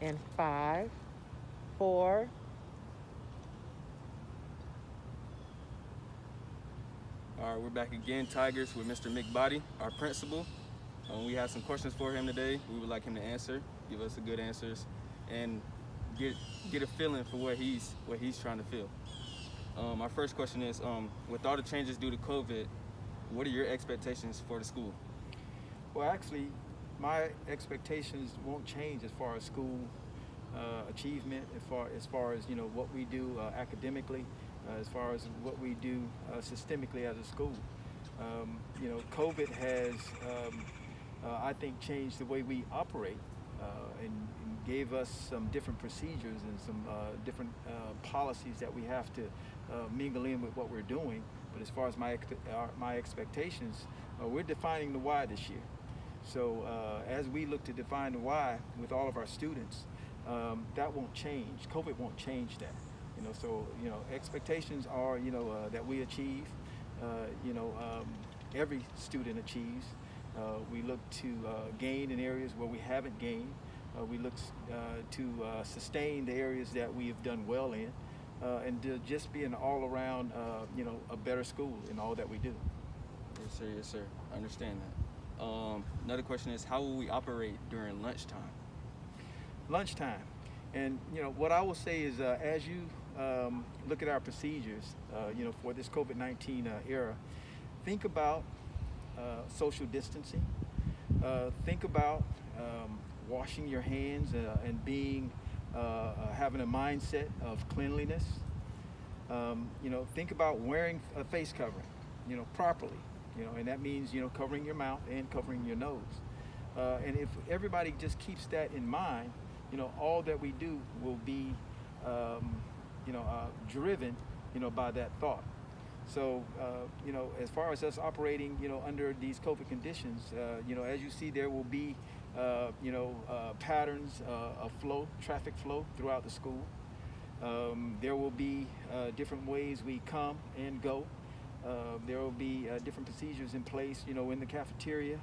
In five, four. All right, we're back again, Tigers, with Mr. McBody, our principal. We have some questions for him today. We would like him to answer, give us the good answers, and get get a feeling for what he's trying to feel. Our first question is, with all the changes due to COVID, what are your expectations for the school? Well, actually, my expectations won't change as far as school achievement, as far as what we do academically, as far as what we do systemically as a school. COVID has, I think, changed the way we operate and gave us some different procedures and some different policies that we have to mingle in with what we're doing. But as far as my expectations, we're defining the why this year. So as we look to define the why with all of our students, that won't change. COVID won't change that. Expectations are that we achieve. You know, every student achieves. We look to gain in areas where we haven't gained. We look to sustain the areas that we have done well in, and to just be an all-around, a better school in all that we do. Yes, sir. Yes, sir. I understand that. Another question is, how will we operate during lunchtime? Lunchtime. And what I will say is, as you look at our procedures, for this COVID-19 era, think about social distancing. Think about washing your hands and having a mindset of cleanliness. Think about wearing a face covering, properly. And that means covering your mouth and covering your nose. And if everybody just keeps that in mind, all that we do will be, driven, by that thought. So, as far as us operating, under these COVID conditions, as you see, there will be, patterns of traffic flow throughout the school. There will be different ways we come and go. There will be different procedures in place, in the cafeteria.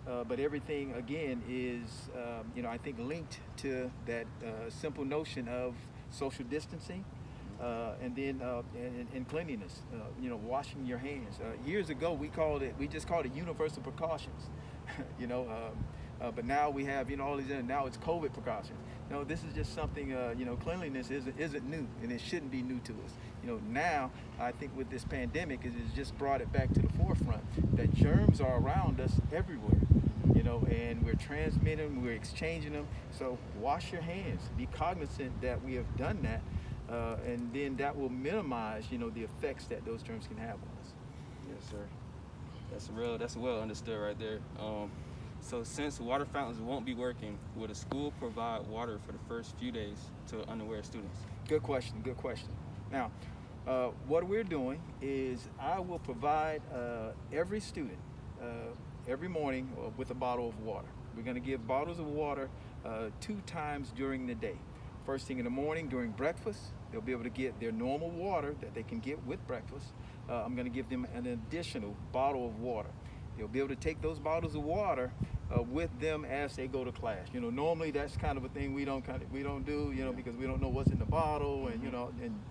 But everything, again, is, I think, linked to that simple notion of social distancing and then and cleanliness, washing your hands. Years ago, we just called it universal precautions, but now we have, all these, now it's COVID precautions. No, this is just something, cleanliness isn't new, and it shouldn't be new to us. Now I think with this pandemic, it has just brought it back to the forefront that germs are around us everywhere, and we're transmitting them, we're exchanging them. So wash your hands, be cognizant that we have done that, and then that will minimize, the effects that those germs can have on us. Yes, sir. That's well understood right there. So since water fountains won't be working, will the school provide water for the first few days to unaware students? Good question. Good question. Now, what we're doing is I will provide every student every morning with a bottle of water. We're going to give bottles of water 2 times during the day. First thing in the morning during breakfast, they'll be able to get their normal water that they can get with breakfast. I'm going to give them an additional bottle of water. They'll be able to take those bottles of water with them as they go to class. Normally that's kind of a thing we don't do, because we don't know what's in the bottle and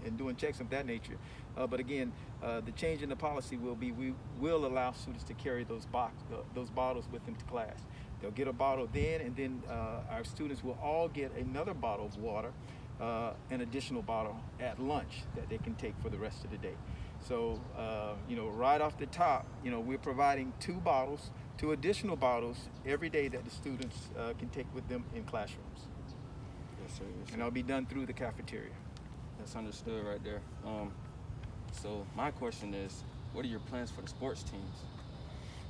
and doing checks of that nature. But again, the change in the policy will be we will allow students to carry those bottles with them to class. They'll get a bottle then, and then our students will all get another bottle of water, an additional bottle at lunch that they can take for the rest of the day. So, right off the top, we're providing 2 additional bottles every day that the students can take with them in classrooms. Yes, sir. Yes, sir. And that'll be done through the cafeteria. That's understood right there. So my question is, what are your plans for the sports teams?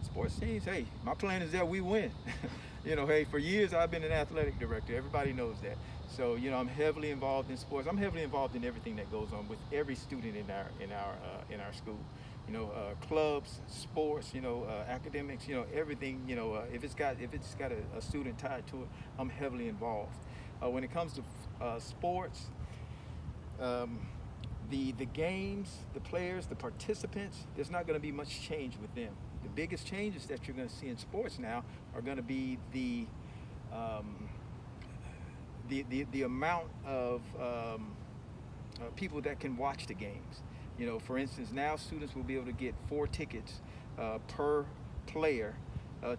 Sports teams, hey, my plan is that we win. Hey, for years I've been an athletic director. Everybody knows that. So, I'm heavily involved in sports. I'm heavily involved in everything that goes on with every student in our school. Clubs, sports, academics, everything. If it's got a student tied to it, I'm heavily involved. When it comes to sports, the games, the players, the participants, there's not going to be much change with them. The biggest changes that you're going to see in sports now are going to be the the amount of people that can watch the games. You know, for instance, now students will be able to get 4 tickets per player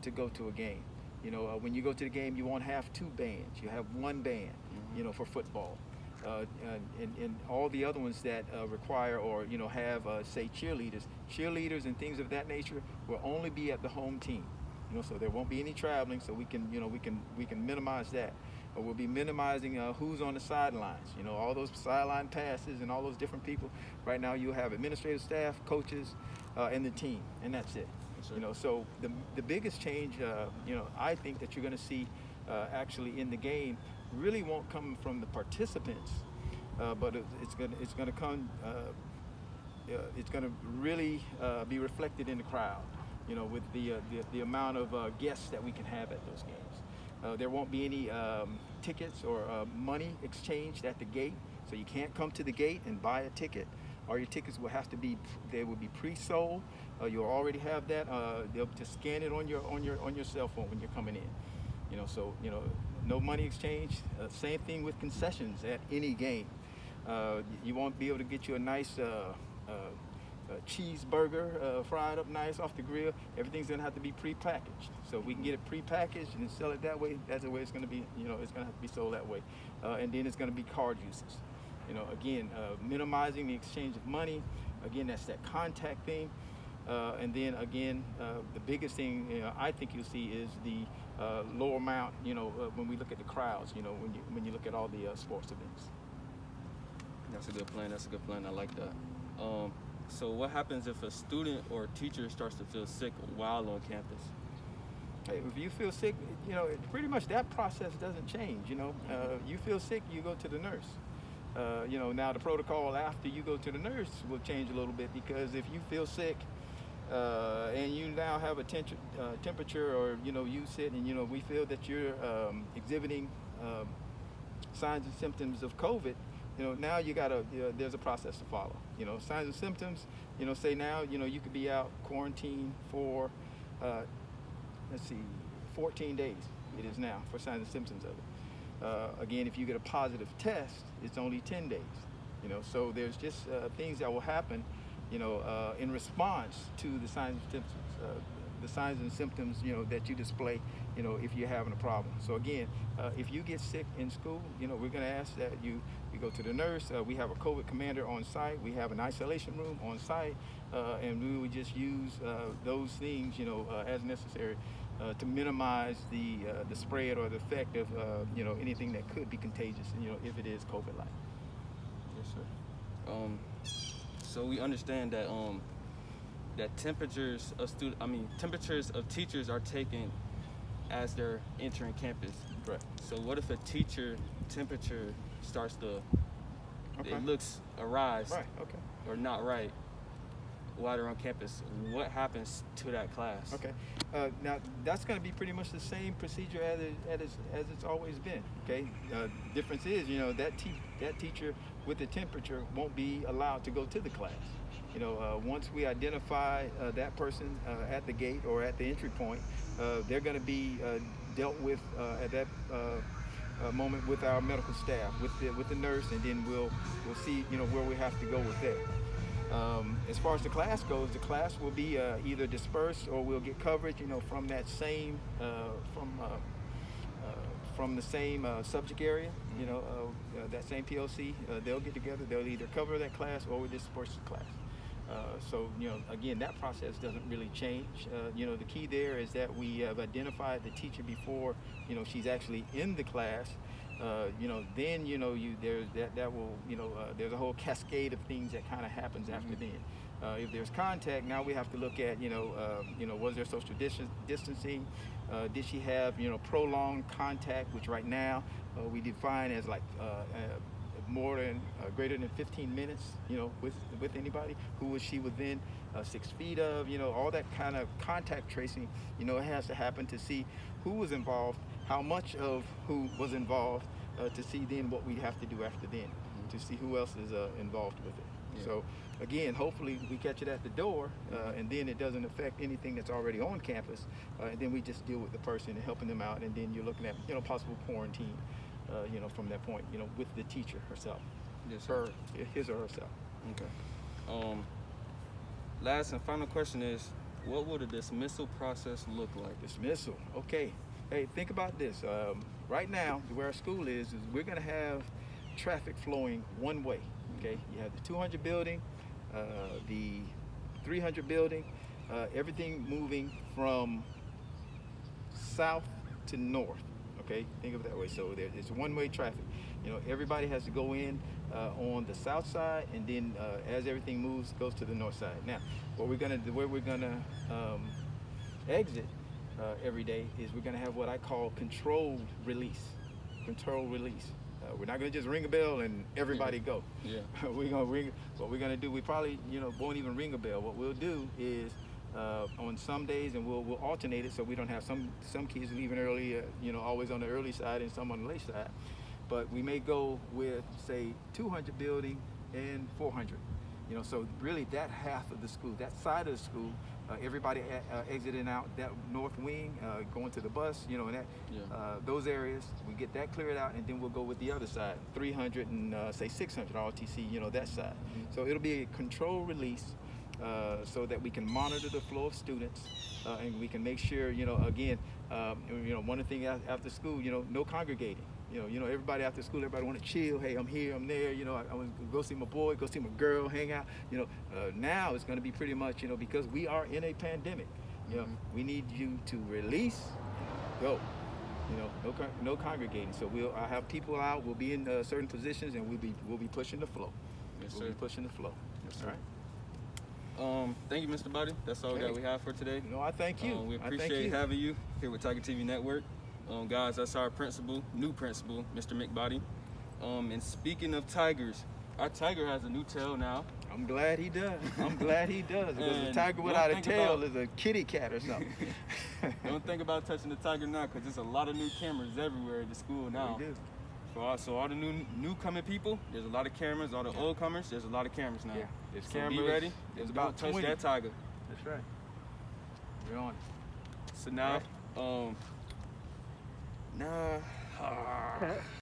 to go to a game. You know, when you go to the game, you won't have 2 bands. You have 1 band, you know, for football. And all the other ones that require or, you know, have, say, cheerleaders and things of that nature will only be at the home team. You know, so there won't be any traveling, so we can, you know, we can minimize that. We'll be minimizing who's on the sidelines. You know, all those sideline passes and all those different people. Right now, you have administrative staff, coaches, and the team, and that's it. Yes, you know, so the biggest change, you know, I think that you're going to see actually in the game really won't come from the participants, but it's going to come. It's going to really be reflected in the crowd. You know, with the amount of guests that we can have at those games. There won't be any tickets or money exchanged at the gate, so you can't come to the gate and buy a ticket. All your tickets will have to be, they will be pre-sold. You'll already have that. They'll just scan it on your cell phone when you're coming in. You know, so you know, no money exchange. Same thing with concessions at any game. You won't be able to get you a nice cheeseburger fried up nice off the grill. Everything's gonna have to be pre-packaged. So we can get it pre-packaged and sell it that way. That's the way it's gonna be. You know, it's gonna have to be sold that way. And then it's gonna be card usage. You know, again, minimizing the exchange of money. Again, that's that contact thing. And then again, the biggest thing, you know, I think you'll see is the lower amount. You know, when we look at the crowds. You know, when you look at all the sports events. That's a good plan. That's a good plan. I like that. So what happens if a student or teacher starts to feel sick while on campus? Hey, if you feel sick, you know, pretty much that process doesn't change. You know, you feel sick, you go to the nurse. You know, now the protocol after you go to the nurse will change a little bit, because if you feel sick and you now have a temperature, or you know, you sit and you know, we feel that you're exhibiting signs and symptoms of COVID. You know, now you gotta, there's a process to follow. You know, signs and symptoms, you know, say now, you know, you could be out quarantined for, 14 days it is now for signs and symptoms of it. Again, if you get a positive test, it's only 10 days. You know, so there's just things that will happen, you know, in response to the signs and symptoms, you know, that you display, you know, if you're having a problem. So again, if you get sick in school, you know, we're going to ask that you go to the nurse. We have a COVID commander on site. We have an isolation room on site, and we would just use those things, you know, as necessary to minimize the spread or the effect of, you know, anything that could be contagious, you know, if it is COVID-like. Yes, sir. So we understand that that temperatures of teachers are taken as they're entering campus. Correct. So what if a teacher temperature starts to, Okay. it looks awry, Right. Okay. or not right while they're on campus? What happens to that class? Okay. Now that's going to be pretty much the same procedure as it's always been. Okay. Difference is, you know, that teacher with the temperature won't be allowed to go to the class. You know, once we identify that person at the gate or at the entry point, they're going to be dealt with at that moment with our medical staff, with the nurse, and then we'll see, you know, where we have to go with that. As far as the class goes, the class will be either dispersed or we'll get coverage, you know, from that same from the same subject area, you know, that same PLC. They'll get together. They'll either cover that class or we disperse the class. So, you know, again, that process doesn't really change. You know, the key there is that we have identified the teacher before, you know, she's actually in the class. You know, then, you know, there's that will, you know, there's a whole cascade of things that kind of happens after then. If there's contact, now we have to look at, you know, was there social distancing? Did she have, you know, prolonged contact, which right now we define as like more than greater than 15 minutes, you know, with anybody. Who was she within 6 feet of? You know, all that kind of contact tracing, you know, it has to happen to see who was involved, how much of who was involved, to see then what we have to do after then, to see who else is involved with it. Yeah. So again, hopefully we catch it at the door, and then it doesn't affect anything that's already on campus, and then we just deal with the person and helping them out, and then you're looking at, you know, possible quarantine. from that point, with the teacher herself, Yes, sir. his or herself. Okay. Last and final question is, what will the dismissal process look like? Dismissal. Okay. Hey, think about this. Right now, where our school is we're going to have traffic flowing one way. Okay. You have the 200 building, the 300 building, everything moving from south to north. Okay. Think of it that way. So it's one-way traffic. Everybody has to go in on the south side, and then as everything moves, goes to the north side. Now, where we're gonna exit every day is we're gonna have what I call controlled release. Controlled release. We're not gonna just ring a bell and everybody go. Yeah. We're gonna ring. What we're gonna do, we probably won't even ring a bell. What we'll do is on some days, and we'll alternate it so we don't have some kids leaving early, always on the early side and some on the late side. But we may go with, say, 200 building and 400. So really that half of the school, that side of the school, everybody exiting out that north wing, going to the bus, and that, those areas, we get that cleared out, and then we'll go with the other side, 300 and say 600 ROTC, that side. So it'll be a controlled release, so that we can monitor the flow of students, and we can make sure, again, one of the things after school, no congregating. Everybody after school, everybody want to chill. Hey, I'm here, I'm there. I want to go see my boy, go see my girl, hang out. Now it's going to be pretty much, because we are in a pandemic. We need you to release, go. No congregating. So I'll have people out. We'll be in certain positions, and we'll be pushing the flow. Yes, we'll sir. be pushing the flow. Yes, sir. All right. Thank you, Mr. Buddy. That's all that we have for today. I thank you. We I thank appreciate you. having you here with Tiger TV Network. Guys, that's our new principal, Mr. McBody. And speaking of tigers, our tiger has a new tail now. I'm glad he does. Because a And tiger without a tail is a kitty cat or something. Don't think about touching the tiger now, because there's a lot of new cameras everywhere at the school now. We do. So all the new coming people, there's a lot of cameras. All the old comers, there's a lot of cameras now. Yeah, there's So cameras. be ready. There's Don't about touch 20. that tiger. That's right. We're on it. So now, Right. nah.